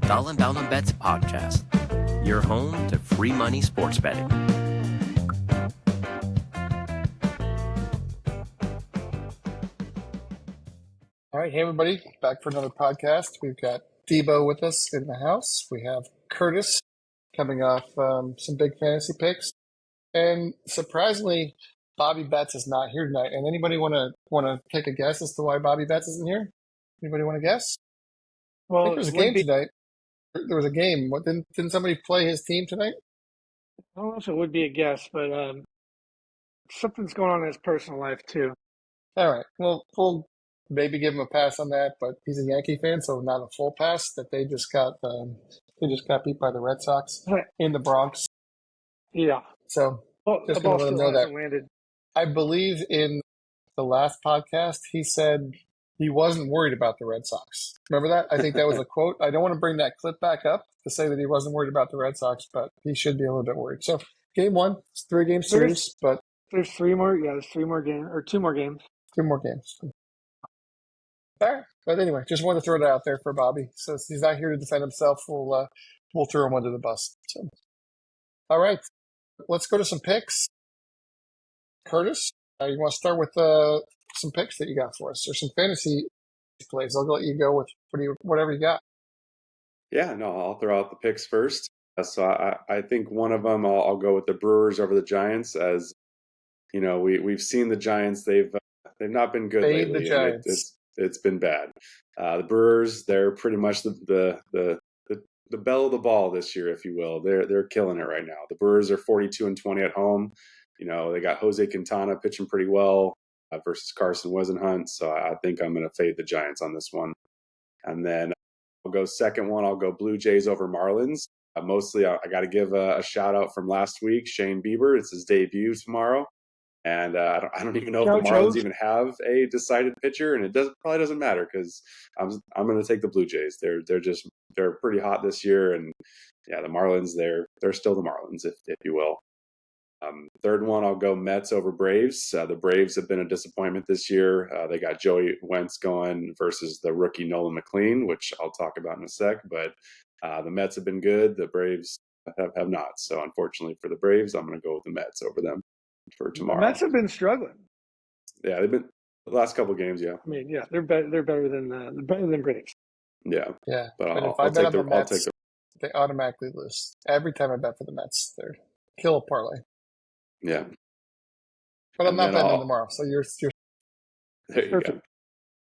Dollar Bets Podcast, your home to free money sports betting. All right, hey everybody, back for another podcast. We've got D-Boe with us in the house. We have Curtis coming off some big fantasy picks, and surprisingly, Bobby Betts is not here tonight. And anybody want to take a guess as to why Bobby Betts isn't here? Anybody want to guess? Well, I think there's a game tonight. There was a game. What didn't somebody play his team tonight? I don't know if it would be a guess, but something's going on in his personal life too. All right, well, we'll maybe give him a pass on that, but he's a Yankee fan, so not a full pass. That they just got beat by the Red Sox in the Bronx. Yeah. So just the going ball to let him still know hasn't that. landed. I believe in the last podcast, he said he wasn't worried about the Red Sox. Remember that? I think that was a quote. I don't want to bring that clip back up to say that he wasn't worried about the Red Sox, but he should be a little bit worried. So game one, it's a 3-game series, but there's three more. Yeah, there's 3 more games or 2 more games. 2 more games. All right. But anyway, just wanted to throw it out there for Bobby. So since he's not here to defend himself, we'll throw him under the bus. So, all right. Let's go to some picks. Curtis, you want to start with some picks that you got for us, or some fantasy plays? I'll let you go with whatever you got. Yeah, no, I'll throw out the picks first. So I think one of them I'll go with the Brewers over the Giants. As you know, we've seen the Giants. They've not been good Fade lately. the Giants. It's been bad. The Brewers, they're pretty much the belle of the ball this year, if you will. They're killing it right now. The Brewers are 42-20 at home. You know, they got Jose Quintana pitching pretty well versus Carson Wisenhunt. So I think I'm going to fade the Giants on this one. And then I'll go second one. I'll go Blue Jays over Marlins. Mostly, I got to give a shout out from last week, Shane Bieber. It's his debut tomorrow. And I don't even know if the Marlins even have a decided pitcher, and probably doesn't matter because I'm going to take the Blue Jays. They're pretty hot this year, and yeah, the Marlins they're still the Marlins, if you will. Third one, I'll go Mets over Braves. The Braves have been a disappointment this year. They got Joey Wentz going versus the rookie Nolan McLean, which I'll talk about in a sec. But the Mets have been good. The Braves have not. So unfortunately for the Braves, I'm going to go with the Mets over them for tomorrow. The Mets have been struggling. Yeah, they've been the last couple of games. Yeah, I mean, yeah, they're better than Braves. Yeah, yeah. But if I bet on the Mets, they automatically lose. Every time I bet for the Mets, they're kill a parlay. Yeah, but I'm not betting on tomorrow. So you're there. You go.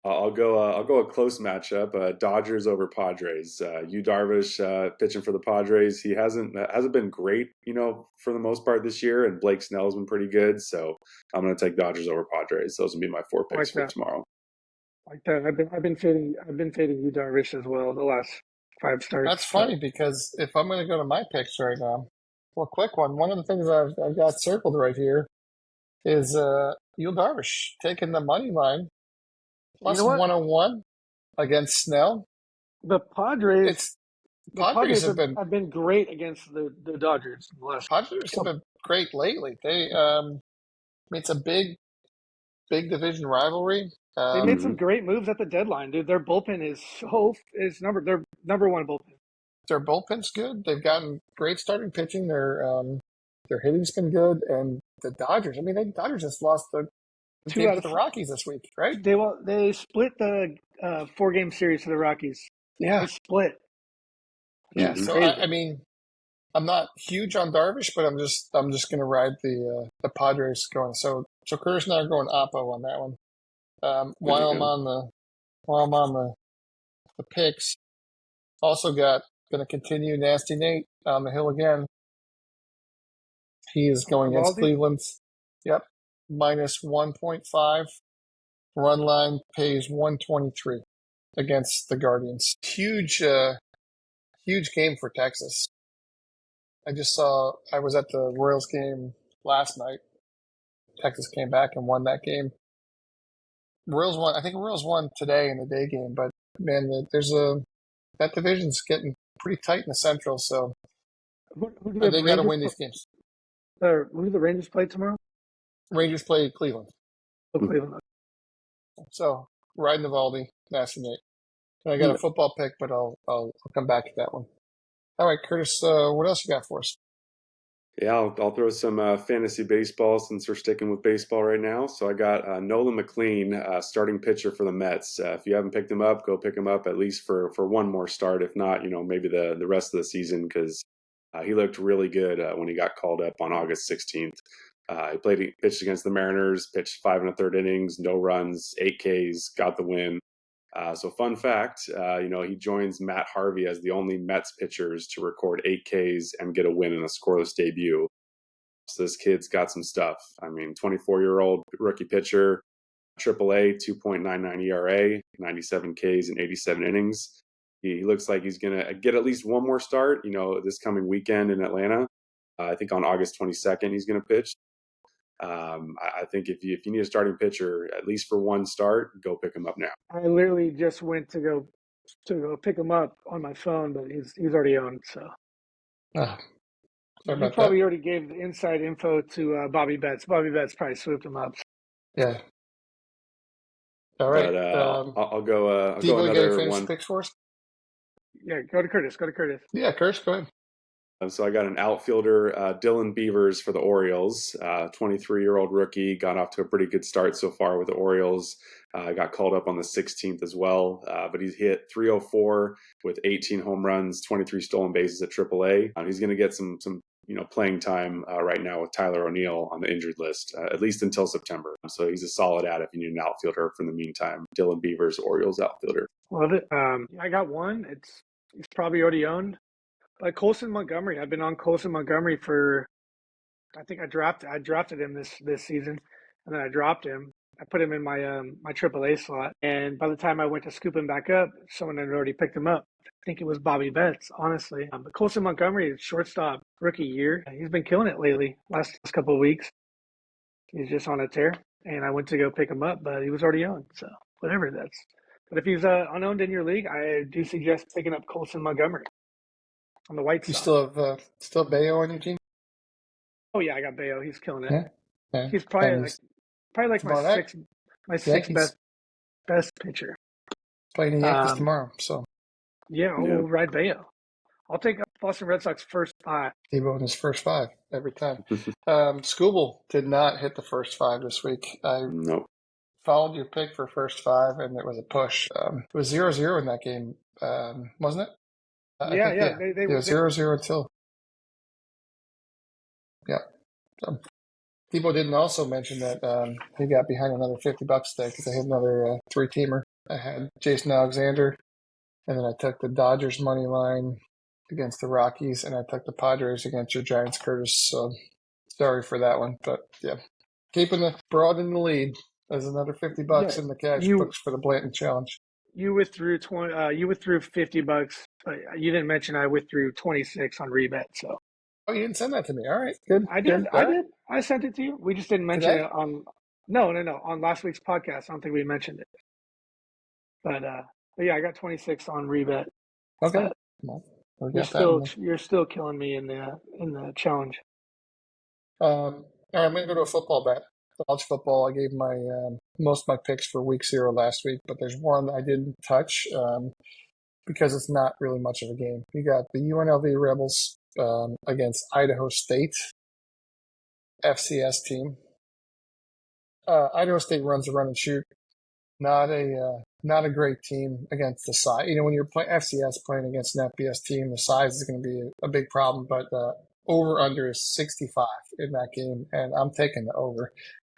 I'll go a close matchup. Dodgers over Padres. Yu Darvish pitching for the Padres. He hasn't been great, for the most part this year. And Blake Snell's been pretty good. So I'm going to take Dodgers over Padres. Those will be my 4 picks for tomorrow. Like that, I've been fading Yu Darvish as well the last 5 starts. That's funny because if I'm going to go to my picks right now, well, quick one. One of the things I've got circled right here is Yu Darvish taking the money line. Plus 101 against Snell. The Padres have been great against the Dodgers. Padres have been great lately. It's a big division rivalry. They made some great moves at the deadline, dude. Their bullpen is number 1 bullpen. Their bullpen's good. They've gotten great starting pitching. Their hitting's been good, and the Dodgers. I mean, the Dodgers just lost the game to the Rockies this week, right? They split the 4-game series to the Rockies. Yeah, they split. Yeah, so I mean, I'm not huge on Darvish, but I'm just going to ride the Padres going. So Curtis and I are going oppo on that one. While I'm on the picks, also going to continue Nasty Nate on the hill again. He is going against Cleveland. Yep. Minus 1.5. Run line pays 123 against the Guardians. Huge game for Texas. I was at the Royals game last night. Texas came back and won that game. I think Royals won today in the day game, but man, that division's getting pretty tight in the Central, so they got to win these games. Who do the Rangers play tomorrow? Rangers play Cleveland. Cleveland. So, riding Eovaldi, Nasty Nate. I got a football pick, but I'll come back to that one. All right, Curtis, what else you got for us? Yeah, I'll throw some fantasy baseball since we're sticking with baseball right now. So I got Nolan McLean, starting pitcher for the Mets. If you haven't picked him up, go pick him up at least for one more start. If not, maybe the rest of the season, because he looked really good when he got called up on August 16th. He pitched against the Mariners, pitched 5 1/3 innings, no runs, 8 Ks, got the win. So fun fact, he joins Matt Harvey as the only Mets pitchers to record 8 Ks and get a win in a scoreless debut. So this kid's got some stuff. I mean, 24-year-old rookie pitcher, AAA, 2.99 ERA, 97 Ks in 87 innings. He looks like he's going to get at least one more start, this coming weekend in Atlanta. I think on August 22nd he's going to pitch. I think if you need a starting pitcher, at least for one start, go pick him up now. I literally just went to go pick him up on my phone, but he's already owned. So you probably already gave the inside info to Bobby Betts. Bobby Betts probably swooped him up. Yeah. All right. But I'll go. I'll D-Boe, go another one. Picks for us? Yeah, go to Curtis. Yeah, Curtis, go ahead. So I got an outfielder, Dylan Beavers for the Orioles, 23-year-old rookie, got off to a pretty good start so far with the Orioles. Got called up on the 16th as well, but he's hit .304 with 18 home runs, 23 stolen bases at AAA. He's going to get some playing time right now with Tyler O'Neill on the injured list, at least until September. So he's a solid add if you need an outfielder for the meantime. Dylan Beavers, Orioles outfielder. Love it. I got one. He's probably already owned. Like Colson Montgomery, I've been on Colson Montgomery for, I think I drafted him this season, and then I dropped him. I put him in my my AAA slot, and by the time I went to scoop him back up, someone had already picked him up. I think it was Bobby Betts, honestly. But Colson Montgomery is shortstop, rookie year. He's been killing it lately, last couple of weeks. He's just on a tear, and I went to go pick him up, but he was already owned, so whatever that's. But if he's unowned in your league, I do suggest picking up Colson Montgomery. On the White Sox. You still have Bayo on your team? Oh yeah, I got Bayo. He's killing it. Yeah. He's probably like my sixth best pitcher. Playing the Yankees tomorrow, so yeah, we'll ride Bayo. I'll take Boston Red Sox first 5. D-Boe in his first 5 every time. Scooble did not hit the first 5 this week. Nope. Followed your pick for first 5, and it was a push. It was 0-0 in that game, wasn't it? Yeah. They were 0-0 until. Yeah. People didn't also mention that he got behind another $50 today because I had another 3-teamer. I had Jason Alexander, and then I took the Dodgers money line against the Rockies, and I took the Padres against your Giants, Curtis. So sorry for that one, but yeah, keeping the broad in the lead. There's another $50 in the cash books for the Blanton Challenge. You withdrew $50, but you didn't mention I withdrew 26 on rebet. So. Oh, you didn't send that to me. All right, good. I did. I sent it to you. We just didn't mention it on. No. On last week's podcast, I don't think we mentioned it. But yeah, I got 26 on rebet. Okay. You're still killing me in the challenge. All right, I'm gonna go to a football bet. College football, I gave my most of my picks for week 0 last week, but there's one I didn't touch because it's not really much of a game. You got the UNLV Rebels against Idaho State, FCS team. Idaho State runs a run and shoot. Not a great team against the size. When you're playing FCS playing against an FBS team, the size is going to be a big problem. But over/under is 65 in that game, and I'm taking the over.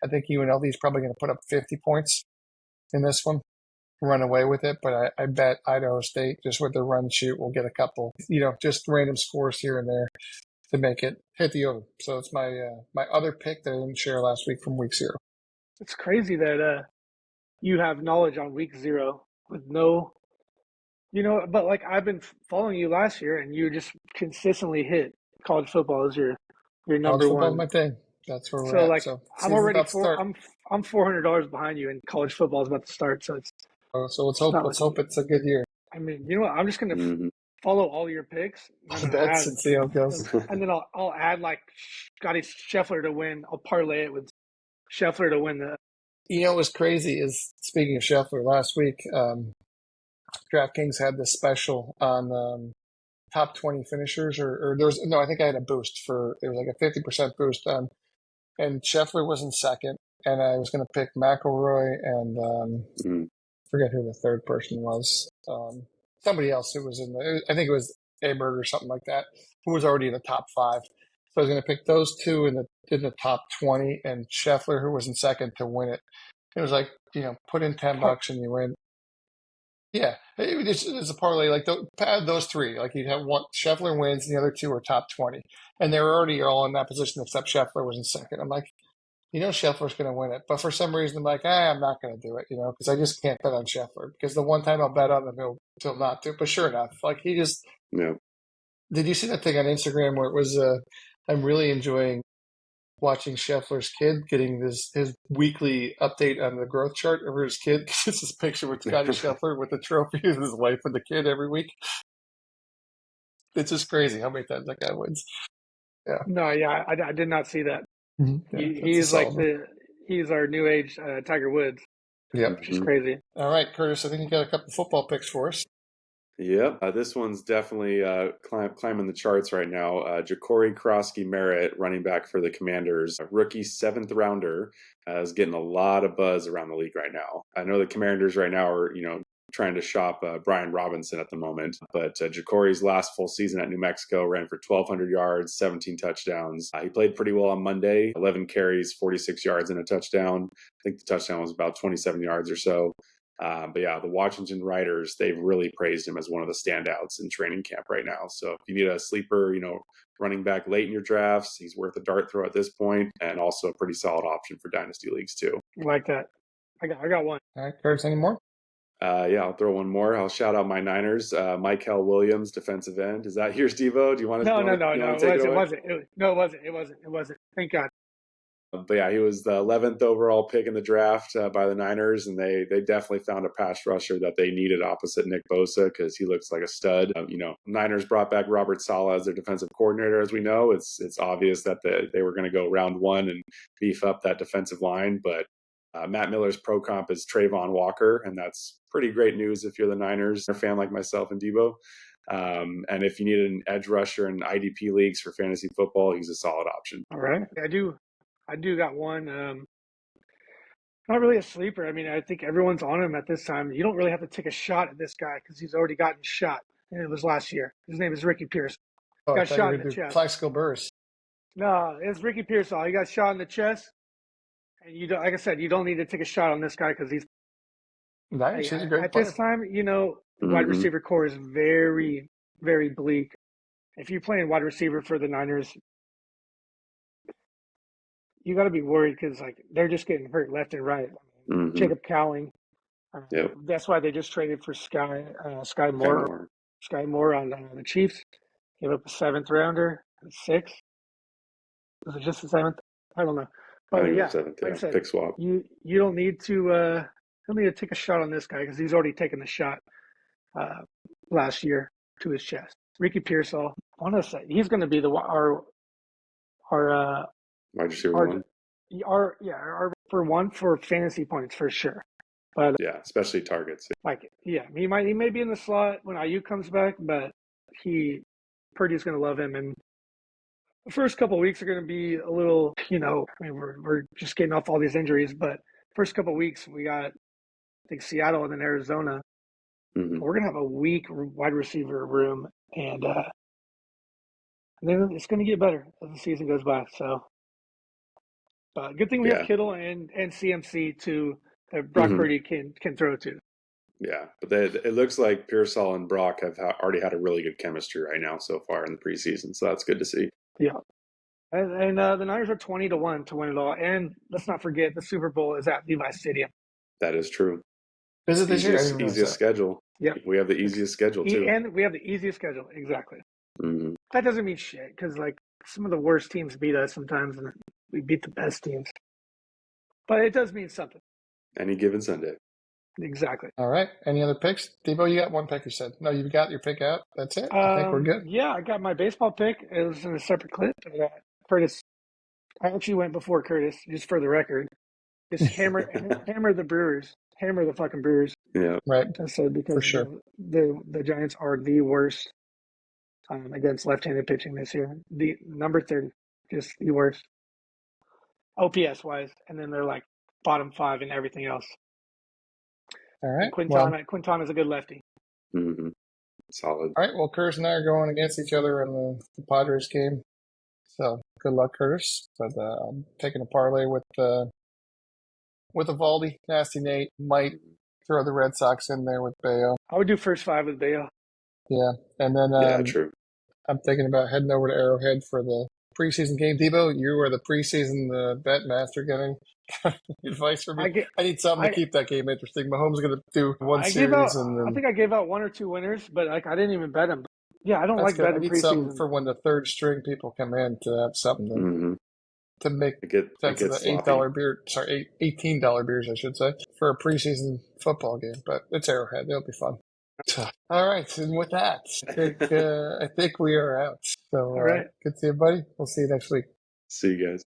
I think UNLV is probably going to put up 50 points in this one, run away with it. But I bet Idaho State, just with their run and shoot, will get a couple, just random scores here and there to make it hit the over. So it's my other pick that I didn't share last week from week 0. It's crazy that you have knowledge on week 0 with no, but like I've been following you last year, and you just consistently hit college football as your number college one. My thing. That's where we're at. Like, I'm already I'm $400 behind you, and college football is about to start. So it's. So let's hope it's a good year. I mean, you know what? I'm just gonna follow all your picks. Bets and see how it goes. And then I'll add like Scotty Scheffler to win. I'll parlay it with Scheffler to win the. What's crazy is, speaking of Scheffler, last week DraftKings had this special on top 20 finishers, or there was no, I think I had a boost for it was like a 50% boost on, and Scheffler was in second, and I was going to pick McIlroy and forget who the third person was. Somebody else who was in the, I think it was Aberg or something like that, who was already in the top 5. So I was going to pick those two in the top 20, and Scheffler, who was in second, to win it. It was like, put in $10 and you win. Yeah, it's a parlay like those three. Like you'd have one Scheffler wins, and the other two are top 20, and they were already all in that position except Scheffler was in second. I'm like, Scheffler's going to win it, but for some reason I'm like, I'm not going to do it, because I just can't bet on Scheffler because the one time I'll bet on him, he'll not do. But sure enough, like he just. Yeah. Did you see that thing on Instagram where it was? I'm really enjoying watching Scheffler's kid getting his weekly update on the growth chart over his kid. It's this picture with Scotty Scheffler with the trophy of his wife and the kid every week. It's just crazy how many times that guy wins. Yeah. No, yeah, I did not see that. Mm-hmm. Yeah, he's like he's our new age Tiger Woods. Yeah, which is crazy. All right, Curtis, I think you got a couple football picks for us. Yep, this one's definitely climbing the charts right now. Ja'Cory Krosky-Merritt, running back for the Commanders, a rookie 7th rounder, is getting a lot of buzz around the league right now. I know the Commanders right now are, trying to shop Brian Robinson at the moment, but Ja'Cory's last full season at New Mexico ran for 1,200 yards, 17 touchdowns. He played pretty well on Monday, 11 carries, 46 yards and a touchdown. I think the touchdown was about 27 yards or so. But yeah, the Washington writers, they've really praised him as one of the standouts in training camp right now. So if you need a sleeper, running back late in your drafts, he's worth a dart throw at this point, and also a pretty solid option for dynasty leagues too. Like that. I got one. All right, Curtis, any more? Yeah, I'll throw one more. I'll shout out my Niners. Michael Williams, defensive end. Is that yours, D-Boe? Do you want to? No. It wasn't. Thank God. But yeah, he was the 11th overall pick in the draft by the Niners, and they definitely found a pass rusher that they needed opposite Nick Bosa because he looks like a stud. Niners brought back Robert Saleh as their defensive coordinator. As we know, it's obvious that they were going to go round one and beef up that defensive line, but Matt Miller's pro comp is Trayvon Walker, and that's pretty great news if you're the Niners a fan like myself and D-Boe. And if you need an edge rusher in IDP leagues for fantasy football, he's a solid option. All right, I do got one. Not really a sleeper. I mean, I think everyone's on him at this time. You don't really have to take a shot at this guy because he's already gotten shot, and it was last year. His name is Ricky Pierce. Got shot in the chest. Plaxico Burress. No, it's Ricky Pearsall. He got shot in the chest, and you don't. Like I said, you don't need to take a shot on this guy because he's. Nice. He's a great at player. this time, the wide receiver core is very, very bleak. If you're playing wide receiver for the Niners, you got to be worried because they're just getting hurt left and right. Jacob Cowling. That's why they just traded for Sky Moore. Sky Moore on the Chiefs. Gave up a 7th rounder, 6th. Was it just the 7th? I don't know. But yeah, 7th, like I said, pick swap. You don't need to take a shot on this guy because he's already taken the shot last year to his chest. Ricky Pearsall. I want to say he's going to be our wide receiver one. Our for one for fantasy points for sure. But yeah, especially targets. He may be in the slot when IU comes back, but Purdy's going to love him. And the first couple of weeks are going to be a little, we're just getting off all these injuries. But first couple of weeks we got, I think, Seattle and then Arizona. We're going to have a weak wide receiver room, and then it's going to get better as the season goes by. So. Good thing we have Kittle and CMC that Brock Purdy can throw to. Yeah, but it looks like Pearsall and Brock have already had a really good chemistry right now so far in the preseason, so that's good to see. Yeah, and the Niners are 20-1 to win it all, and let's not forget the Super Bowl is at Levi Stadium. That is true. Is it this year? Easiest schedule. Yeah, we have the easiest schedule too, and we have the easiest schedule exactly. That doesn't mean shit because some of the worst teams beat us sometimes, and we beat the best teams. But it does mean something. Any given Sunday. Exactly. All right. Any other picks? D-Boe, you got one pick, you said. No, you've got your pick out. That's it? I think we're good. Yeah, I got my baseball pick. It was in a separate clip. Curtis, I actually went before Curtis, just for the record. Just hammer the Brewers. Hammer the fucking Brewers. Yeah. Right. I said because For sure. the Giants are the worst against left-handed pitching this year. The number 30, just the worst. OPS wise, and then they're like bottom 5 in everything else. All right. And Quintana's a good lefty. Mm-hmm. Solid. All right. Well, Curtis and I are going against each other in the Padres game. So good luck, Curtis. But I'm taking a parlay with Evaldi. Nasty Nate might throw the Red Sox in there with Bayo. I would do first 5 with Bayo. Yeah. And then True. I'm thinking about heading over to Arrowhead for the preseason game. D-Boe, you are the preseason bet master. Getting advice from me? I need something to keep that game interesting. Mahomes is going to do one series. I think I gave out 1 or 2 winners, but I didn't even bet them. Yeah, I don't like good. betting I need preseason. something for when the third string people come in to have something to make sense of the $8 beer. Sorry, $18 beers, I should say, for a preseason football game. But it's Arrowhead; it'll be fun. All right, and with that, I think we are out. So, all right, good to see you, buddy. We'll see you next week. See you guys.